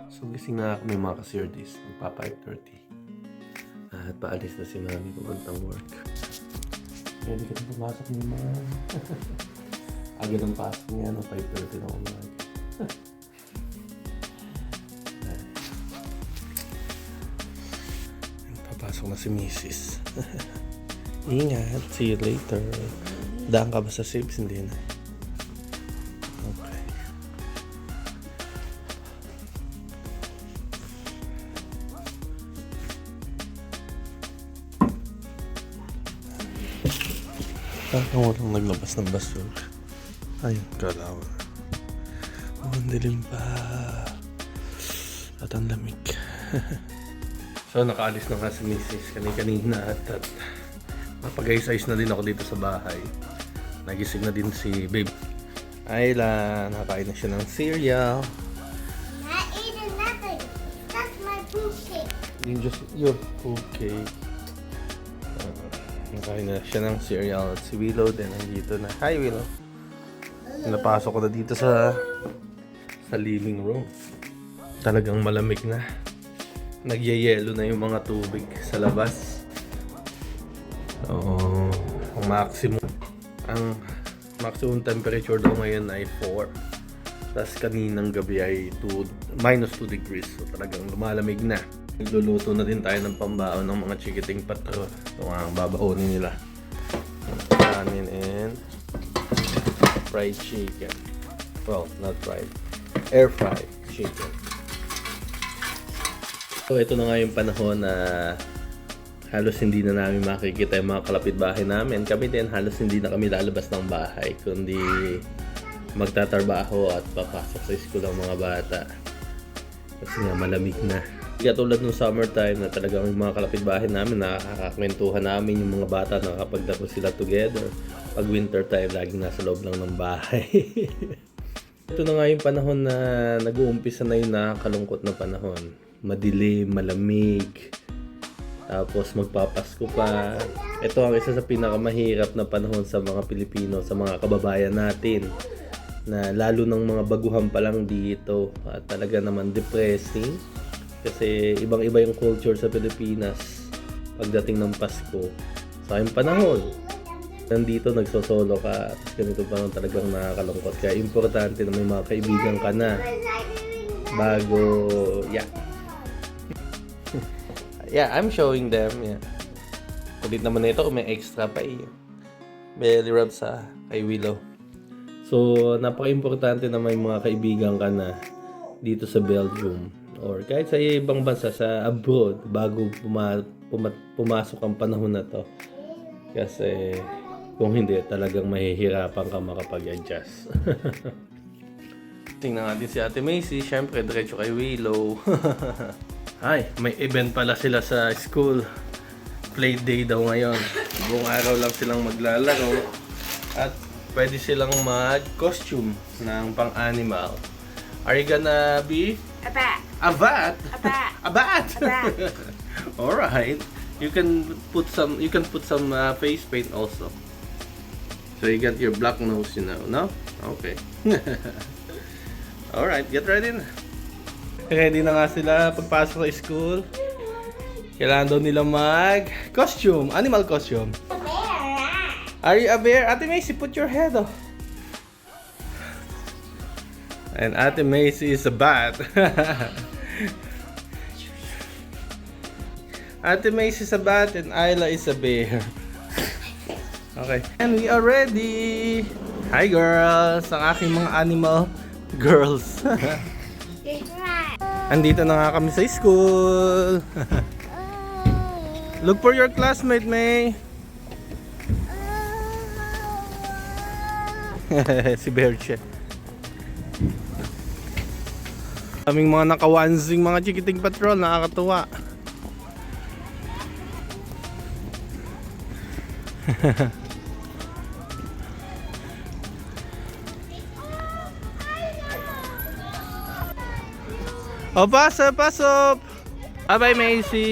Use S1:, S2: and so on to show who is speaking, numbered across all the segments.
S1: So gising na ako, may mga ka-series. Magpa 5:30. At paalis na si Mami papuntang work. Pwede ka na pumasok ni Mami. Aga ng pasok niya, 5:30 na umaga. Papasok na si Mrs. Ingat, see you later. Daan ka ba sa Sibs? Hindi na. Okay. Parang walang naglabas ng basura. Ayun, kalawa. Oh, ang dilim pa. At ang lamig. So, nakaalis na nga si Mrs. kanina at mapag-ayos-ayos na din ako dito sa bahay. Nagising na din si Babe. Ayla, nakain na siya ng cereal.
S2: I ate nothing. That's my poop cake.
S1: Your food cake. Nakain na siya ng cereal at si Willow din nandito na. Hi Willow. Napasok ko na dito sa living room. Talagang malamig na. Nagyayelo na yung mga tubig sa labas. So, ang maximum temperature daw ngayon ay 4. Tapos kaninang gabi ay -2 degrees. So talagang lumalamig na. Nagluluto na din tayo ng pambaon ng mga chikiting patrol. Ito ang babaonin nila. Kanin and fried chicken. Well, not fried. Air fried chicken. So ito na nga yung panahon na halos hindi na namin makikita yung mga kalapit-bahay namin. Kami din halos hindi na kami lalabas ng bahay kundi magtatrabaho at papasok sa school ang mga bata. Kasi nga malamig na. Katulad nung summertime na talagang yung mga kalapit-bahay namin nakakakwentuhan namin yung mga bata na kapag dapo sila together. Pag winter time, laging nasa loob lang ng bahay. Ito na nga yung panahon na nag-uumpisa na yung nakakalungkot na panahon. Madilim, malamig, tapos magpapasko pa. Ito ang isa sa pinakamahirap na panahon sa mga Pilipino, sa mga kababayan natin, na lalo ng mga baguhan pa lang dito. At talaga naman depressing kasi ibang-iba yung culture sa Pilipinas pagdating ng Pasko. Sa yung panahon, nandito nagsosolo ka at ganito pa lang talagang nakakalungkot. Kaya importante na may mga kaibigan ka na bago, yeah, I'm showing them. Yeah. Kulit naman na ito, may extra pa eh. Belly rub sa kay Willow. So, napaka-importante na may mga kaibigan ka na dito sa Belgium or kahit sa ibang bansa sa abroad bago pumasok ang panahon na to. Kasi kung hindi, talagang mahihirapan ka makapag-adjust. Tingnan natin si Ate Macy. Siyempre, diretso kay Willow. Ay, may event pala sila sa school. Play day daw ngayon. Buong araw lang silang maglalaro. At pwede silang mag-costume ng pang-animal. Are you gonna be?
S2: A bat.
S1: A bat?
S2: A bat.
S1: A bat?
S2: A bat.
S1: Alright. You can put some face paint also. So you got your black nose, you know, no? Okay. Alright, get ready na. Ready na nga sila pagpasok sa school. Kailangan daw nila mag-costume, animal costume. Are you a bear? Ate Macy, put your head off. And Ate Macy is a bat. Ate Macy is a bat and Ayla is a bear. Okay. And we are ready. Hi girls! Ang aking mga animal girls. Andito na nga kami sa school. Look for your classmate, May. Si Berche. Kaming mga nakawansing mga chikiting patrol, nakakatuwa. Oh, pasok! Bye-bye, Macy!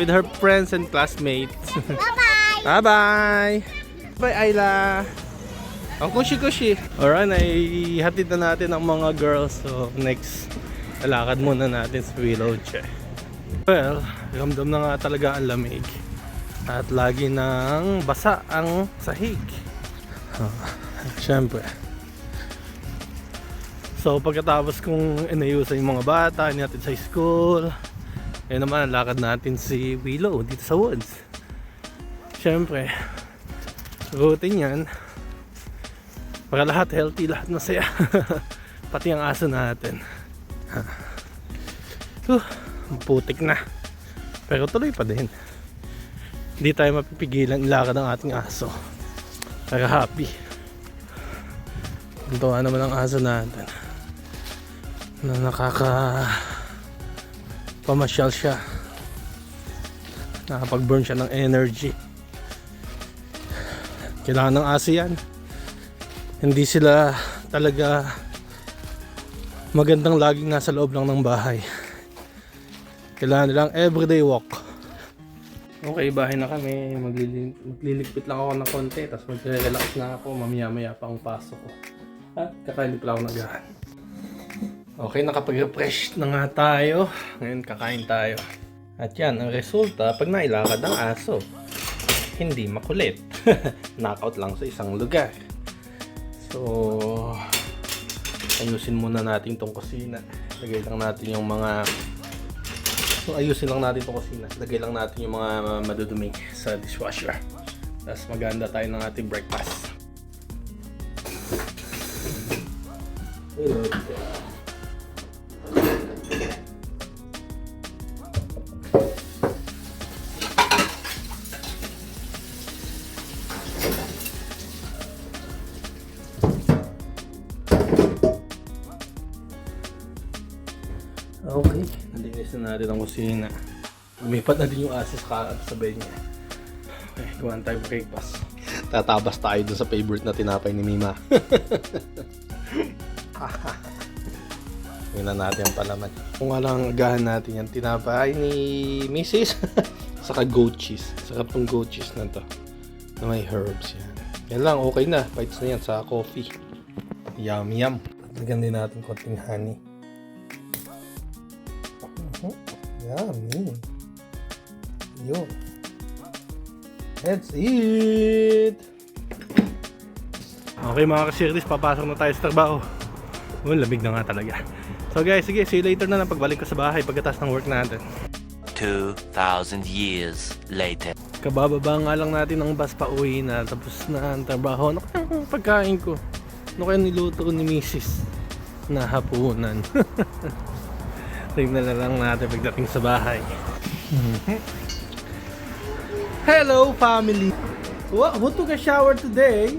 S1: With her friends and classmates.
S2: Bye-bye.
S1: Bye-bye! Bye, Ayla! Ang kushi-kushi. Alright, naihatid na natin ang mga girls. So, next Lalakad muna natin sa Willow Che. Well, ramdam na nga talaga ang lamig. At lagi nang basa ang sahig. Siyempre. So pagkatapos kong inayusan yung mga bata, natin sa school, ayun naman, lakad natin si Willow dito sa woods. Siyempre, routine yan. Para lahat healthy, lahat masaya. Pati ang aso natin. Putik na. Pero tuloy pa din. Hindi tayo mapipigilan ilakad ang ating aso. Para happy. Tuntua naman ang aso natin. Na pamasyal siya. Nakapag-burn siya ng energy. Kailangan ng aso yan. Hindi sila talaga magandang laging nasa loob lang ng bahay. Kailangan nilang everyday walk. Okay, bahay na kami. Magliligpit lang ako ng konti. Tapos mag-relax na ako. Mamaya-maya pa ang pasok ko. At kakain pala ako ng gahan. Okay, nakapag-refresh na nga tayo. Ngayon kakain tayo. At yan, ang resulta pag nailakad ng aso. Hindi makulit. Knockout lang sa isang lugar. So, ayusin muna natin tong kusina. Lagay lang natin yung mga... So, ayusin lang natin tong kusina. Lagay lang natin yung mga madudumi sa dishwasher. Tapos maganda tayo ng ating breakfast. Okay, nalinis na natin ang kusina. Lumipat na din yung aso sa sabay niya. Okay, gawan tayo breakfast. Tatabas tayo dun sa favorite na tinapay ni Mima. Tingnan natin ang palaman. Kung alang agahan natin yan, tinapay ni Mrs. Saka goat cheese. Sarap tong goat cheese na to. Na may herbs yan. Yan lang, okay na. Bites na yan sa coffee. Yum yum. Lagyan din natin konting honey. Yummy. Yun. Let's eat! Okay mga kasirtis, papasok na tayo sa trabaho. Lamig na nga talaga. So guys, sige, see you later na lang pagbalik ko sa bahay pagkatapos ng work natin.
S3: 2,000 years later.
S1: Kabababa nga lang natin ng bus pa uwi na, tapos na ang trabaho. Ano kaya ang pagkain ko? Ano kaya niluto ni Mrs. na hapunan? Tingnan na lang natin pagdating sa bahay. Hello family! Who took a shower today?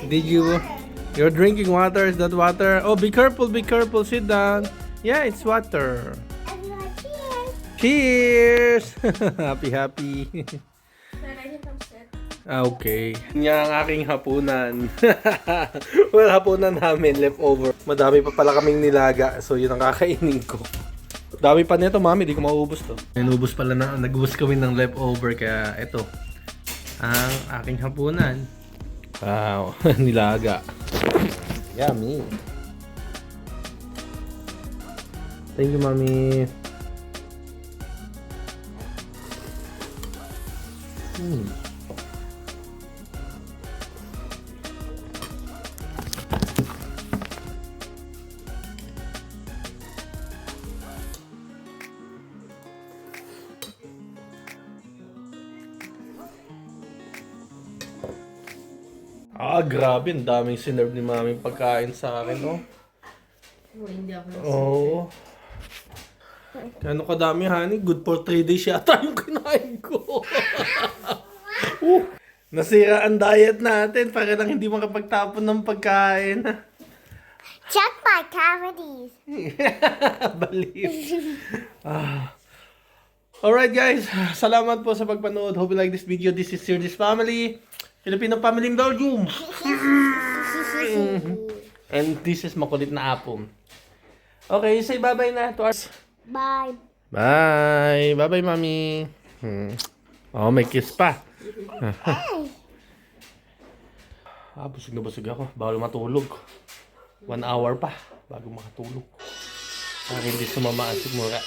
S1: Did you? You're drinking water? Is that water? Oh, be careful, sit down. Yeah, it's water.
S2: Everyone, cheers!
S1: Cheers! Happy. Okay. Yan ang aking hapunan. Well, hapunan namin, leftover. Madami pa pala kaming nilaga. So, yun ang kakainin ko. Dami pa nito, mami. Di ko maubos to. Inubos pala na. Nag-ubos kami ng leftover. Kaya, ito. Ang aking hapunan. Wow. Nilaga. Yummy. Thank you, mami. Grabe, ang daming sinerve ni mami pagkain sa akin, no?
S4: Hindi ako
S1: Oo. Kano kadami, honey? Good for 3 days yata yung kinain ko. Nasira ang diet natin para lang hindi makapagtapon ng pagkain.
S2: Check my cavities.
S1: Baliw. Alright guys, salamat po sa pagpanood. Hope you like this video. This is This Family. Filipino Family in Belgium. And this is makulit na apong. Okay, say bye-bye na to us.
S2: Bye.
S1: Bye. Bye-bye, mami. Oh, may kiss pa. Busog na busog ako. Bawal matulog. 1 hour pa bago makatulog. Para hindi sumama ang sigmura.